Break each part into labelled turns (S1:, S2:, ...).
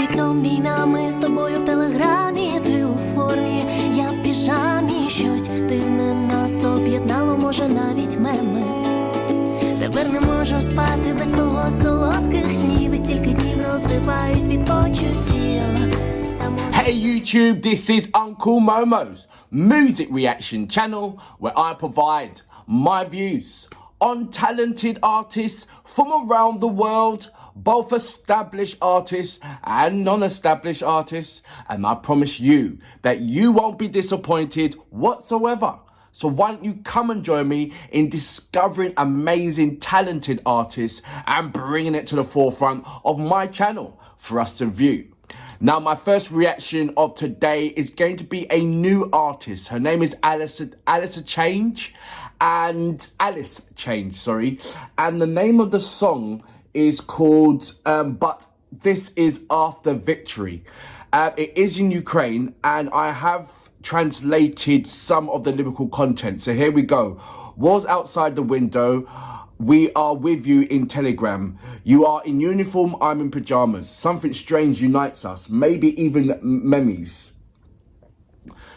S1: вікном війна, ми з тобою в телеграмі. Ти у формі, я в піжамі. Щось дивне нас об'єднало, може навіть меми. Тепер не можу спати без того солодких снів. І стільки днів розриваюсь від почуттів.
S2: Hey YouTube, this is Uncle Momo's music reaction channel where I provide my views on talented artists from around the world, both established artists and non-established artists, and I promise you that you won't be disappointed whatsoever. So why don't you come and join me in discovering amazing talented artists and bringing it to the forefront of my channel for us to view. Now, my first reaction of today is going to be a new artist. Her name is Alice Change, and the name of the song is called But This Is After Victory. It is in Ukraine, and I have translated some of the lyrical content. So here we go. Was outside the window. We are with you in Telegram. You are in uniform, I'm in pajamas. Something strange unites us, maybe even memories.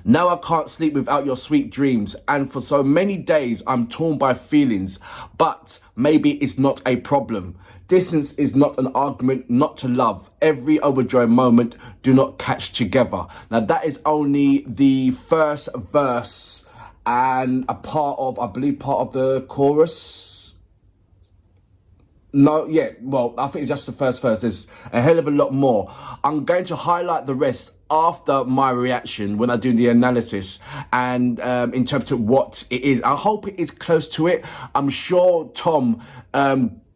S2: Now I can't sleep without your sweet dreams, and for so many days I'm torn by feelings, but maybe it's not a problem. Distance is not an argument not to love. Every overjoyed moment do not catch together. Now that is only the first verse and a part of, I believe, part of the chorus. No, yeah, well, I think it's just the first verse. There's a hell of a lot more. I'm going to highlight the rest after my reaction when I do the analysis and interpret what it is. I hope it is close to it. I'm sure, Tom,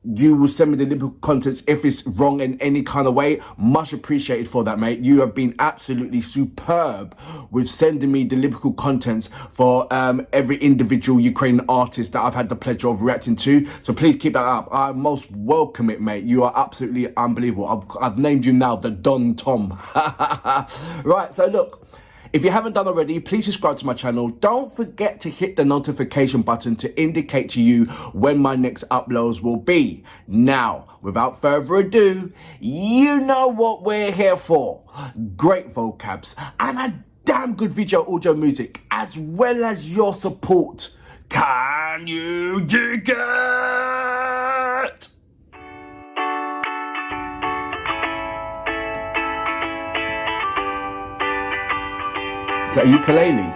S2: you will send me the lyrical contents if it's wrong in any kind of way. Much appreciated for that, mate. You have been absolutely superb with sending me the lyrical contents for every individual Ukrainian artist that I've had the pleasure of reacting to. So please keep that up. I most welcome it, mate. You are absolutely unbelievable. I've named you now the Don Tom. Right, so look. If you haven't done already, please subscribe to my channel. Don't forget to hit the notification button to indicate to you when my next uploads will be. Now, without further ado, you know what we're here for. Great vocabs and a damn good video audio music, as well as your support. Can you dig it? Is that ukulele?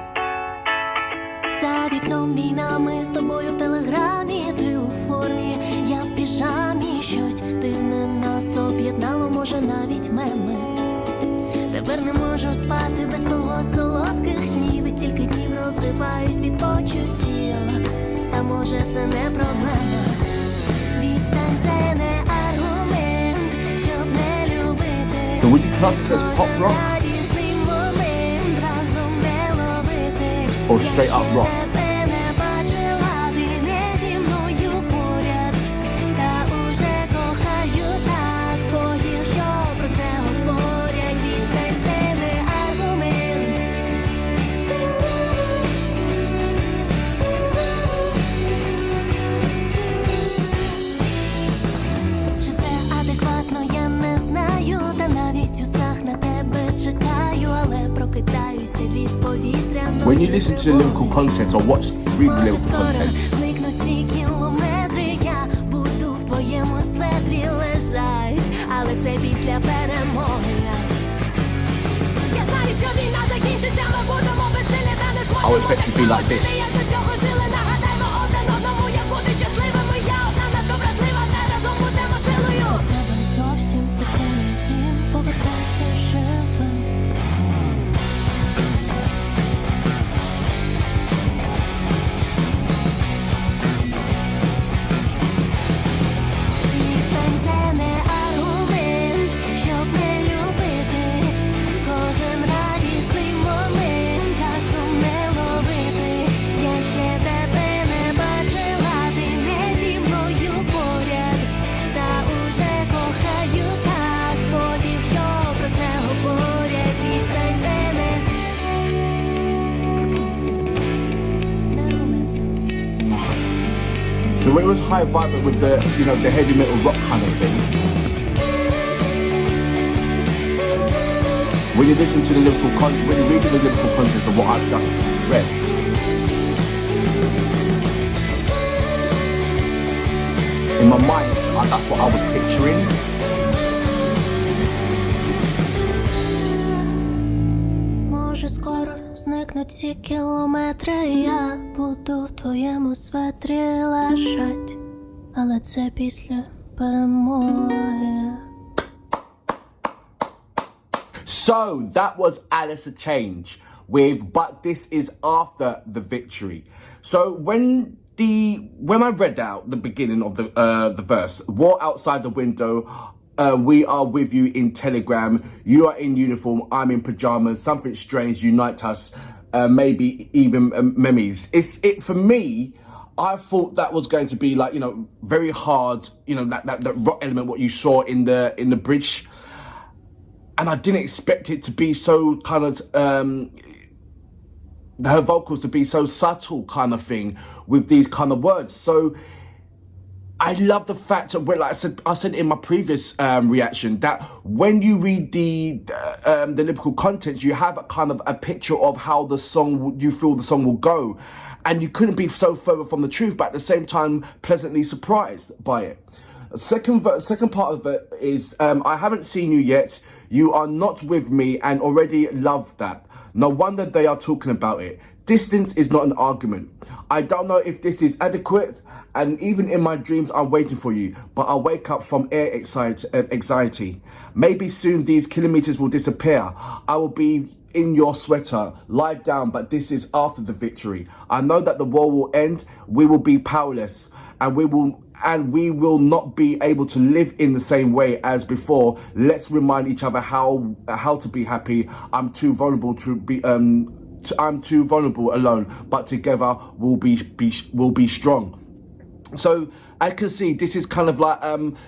S1: За вікном війна, ми з тобою в телеграмі. Ти у формі, я в піжамі. Щось дивне нас об'єднало, може навіть меми. Тепер не можу спати без того солодких снів. І стільки днів розриваюсь від почуттів. Та може це не проблема. Відстань – це не аргумент, щоб не любити.
S2: So would you class it as pop rock? Or straight up rock?
S1: Чи це адекватно, я не знаю. Та навіть у снах на тебе чекаю, але прокидаюся від повітряного.
S2: When you listen to the lyrical contents or read the lyrical contents,
S1: зникнуть ці кілометри, я буду в твоєму светрі лежать, але це після перемоги. Я знаю, що війна закінчиться, ми будемо безсилі та не зможемо.
S2: I would expect it to be like this.
S1: Як до цього жили, нагадаймо один одному, як бути щасливими. Я одна надто вразлива, та разом будемо силою. Без тебе зовсім пустий дім, повертайся живим.
S2: So when it was high vibrant with the, you know, the heavy metal rock kind of thing, when you listen to the lyrical when you read the lyrical contents of what I've just read, in my mind, that's what I was picturing.
S1: Може скоро зникнуть ці кілометри, я буду в твоєму светрі лежать, але це після перемоги.
S2: So that was Alice a Change with But This Is After the Victory. So when I read out the beginning of the verse, war outside the window, we are with you in Telegram, you are in uniform, I'm in pajamas, something strange unite us, maybe even memes. For me, I thought that was going to be like, you know, very hard, you know, that rock element, what you saw in the bridge. And I didn't expect it to be so kind of, her vocals to be so subtle kind of thing with these kind of words. So I love the fact that, like I said in my previous reaction, that when you read the lyrical contents, you have a kind of a picture of how the song, you feel the song will go. And you couldn't be so further from the truth, but at the same time, pleasantly surprised by it. Second part of it is, I haven't seen you yet. You are not with me and already love that. No wonder they are talking about it. Distance is not an argument. I don't know if this is adequate, and even in my dreams I'm waiting for you, but I wake up from air anxiety. Maybe soon these kilometers will disappear. I will be in your sweater, lie down, but this is after the victory. I know that the war will end, we will be powerless, and we will not be able to live in the same way as before. Let's remind each other how to be happy. I'm too vulnerable to be I'm too vulnerable alone, but together we'll be strong. So I can see this is kind of like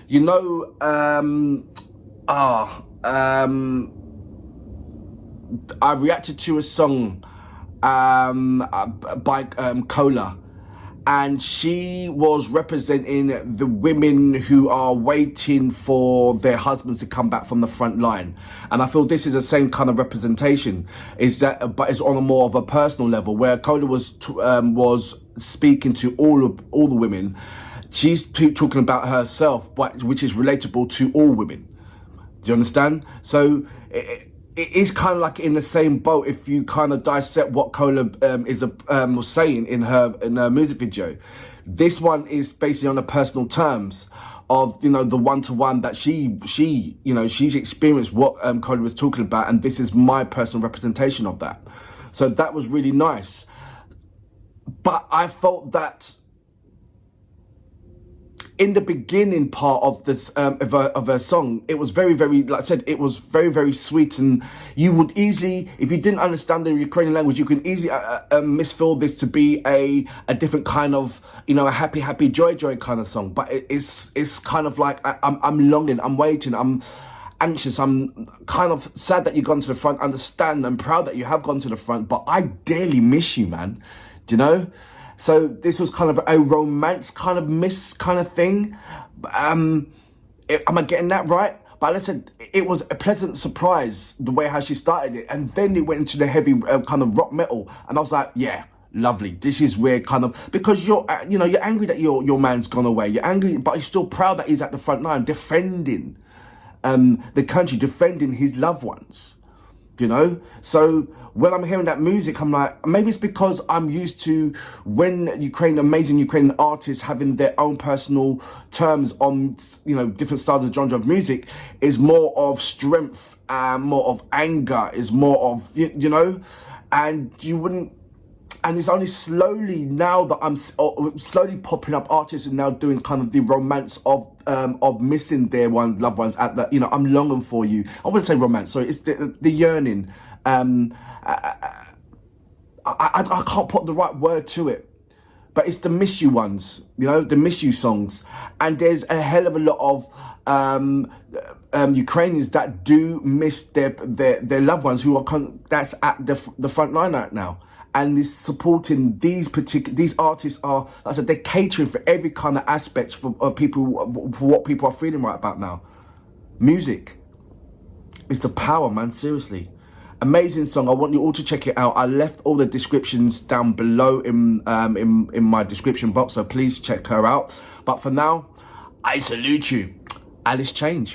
S2: you know, I reacted to a song by Cola, and she was representing the women who are waiting for their husbands to come back from the front line. And I feel this is the same kind of representation, but it's on a more of a personal level, where Cola was speaking to all the women. She's talking about herself, but which is relatable to all women. Do you understand? So it is kind of like in the same boat if you kind of dissect what Cola was saying in her music video. This one is basically on the personal terms of, you know, the one-to-one that she you know, she's experienced what Cola was talking about, and this is my personal representation of that. So that was really nice. But I felt that in the beginning part of this of her song, it was very, very, like I said, it was very, very sweet, and you would easily, if you didn't understand the Ukrainian language, you can easily misfeel this to be a different kind of, you know, a happy joy kind of song. But it's kind of like I'm longing, I'm waiting, I'm anxious, I'm kind of sad that you've gone to the front, understand and proud that you have gone to the front, but I dearly miss you, man. Do you know? So this was kind of a romance kind of miss kind of thing. Am I getting that right? But as I said, it was a pleasant surprise the way how she started it, and then it went into the heavy kind of rock metal, and I was like, yeah, lovely. This is where kind of, because you're angry that your man's gone away. You're angry, but you're still proud that he's at the front line defending the country, defending his loved ones. You know, so when I'm hearing that music, I'm like, maybe it's because I'm used to when amazing Ukrainian artists having their own personal terms on, you know, different styles and genre of music, is more of strength, more of anger, is more of, you know, and you wouldn't. And it's only slowly now that I'm slowly popping up artists and now doing kind of the romance of missing their loved ones at that, you know, I'm longing for you. I wouldn't say romance, sorry, it's the yearning. I can't put the right word to it, but it's the miss you ones, you know, the miss you songs. And there's a hell of a lot of Ukrainians that do miss their loved ones who are that's at the front line right now. And is supporting these artists are, like I said, they're catering for every kind of aspect for people, for what people are feeling right about now. Music is the power, man, seriously. Amazing song. I want you all to check it out. I left all the descriptions down below in my description box, so please check her out. But for now, I salute you. Alice Change.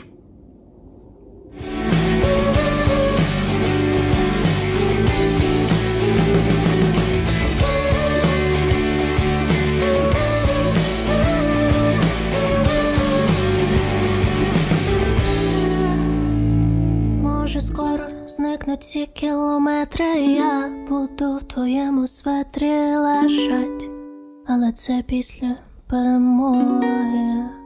S1: Може скоро зникнуть ці кілометри, я буду в твоєму светрі лежать, але це після перемоги.